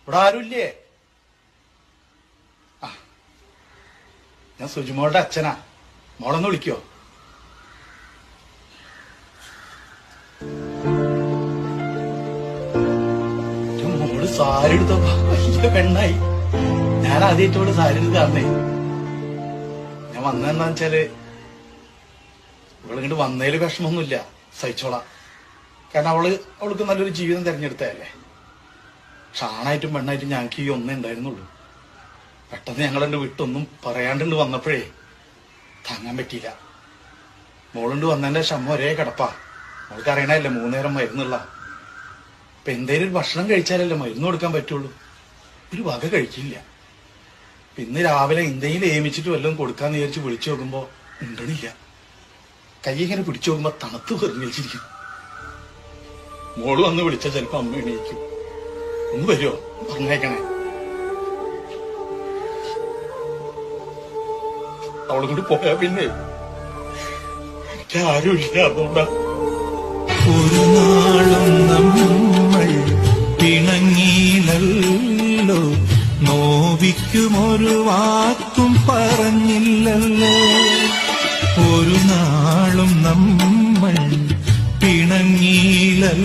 ഇവിടെ ആരുമില്ലേ? ഞാൻ സുജിമോളുടെ അച്ഛനാ. മോളൊന്ന് വിളിക്കോ? മോള് സാരി എടുത്തപ്പോ വലിയ പെണ്ണായി. ഞാൻ ആദ്യമായിട്ടോട് സാരി എടുക്കാറേ. ഞാൻ വന്നതെന്താ വെച്ചാല് ഇവളിങ്ങോട്ട് വന്നതില് വിഷമൊന്നുമില്ല, സഹിച്ചോളാം. കാരണം അവൾക്ക് നല്ലൊരു ജീവിതം തെരഞ്ഞെടുത്തതല്ലേ. പക്ഷെ ആണായിട്ടും പെണ്ണായിട്ടും ഞങ്ങൾക്ക് ഈ ഒന്നേ ഉണ്ടായിരുന്നുള്ളൂ. പെട്ടെന്ന് ഞങ്ങളെന്റെ വിട്ടൊന്നും പറയാണ്ടുണ്ട് വന്നപ്പോഴേ താങ്ങാൻ പറ്റിയില്ല. മോളുണ്ട് വന്നതിന്റെ ശമ്മ ഒരേ കിടപ്പാ. മോൾക്ക് അറിയണല്ലേ 3 നേരം മരുന്നുള്ള. അപ്പൊ എന്തേലും ഒരു ഭക്ഷണം കഴിച്ചാലല്ലേ മരുന്ന് കൊടുക്കാൻ പറ്റുള്ളൂ. ഒരു വക കഴിക്കില്ല. ഇന്ന് രാവിലെ എന്തെങ്കിലും ഏമിച്ചിട്ട് വല്ലതും കൊടുക്കാന്ന് വിചാരിച്ച് വിളിച്ചു നോക്കുമ്പോ ഉണ്ടണില്ല. കൈ ഇങ്ങനെ പിടിച്ചു നോക്കുമ്പോ തണുത്ത് വെറുങ്ങിരിക്കും. മോള് വന്ന് വിളിച്ചാൽ ചിലപ്പോ അമ്മ എണീക്കും. ഒന്ന് വരുമോ? പറഞ്ഞേക്കണേ. അവളെ കൊണ്ട് പോയാ പിന്നെ എനിക്ക് ആരുമില്ല. അതുകൊണ്ടാ. ഒരു നാളും നമ്മൾ പിണങ്ങിയില്ലല്ലോ, നോവിക്കുമൊരു വാക്കും പറഞ്ഞില്ലല്ലോ. ഒരു നാളും നമ്മൾ പിണങ്ങിയില്ലല്ലോ,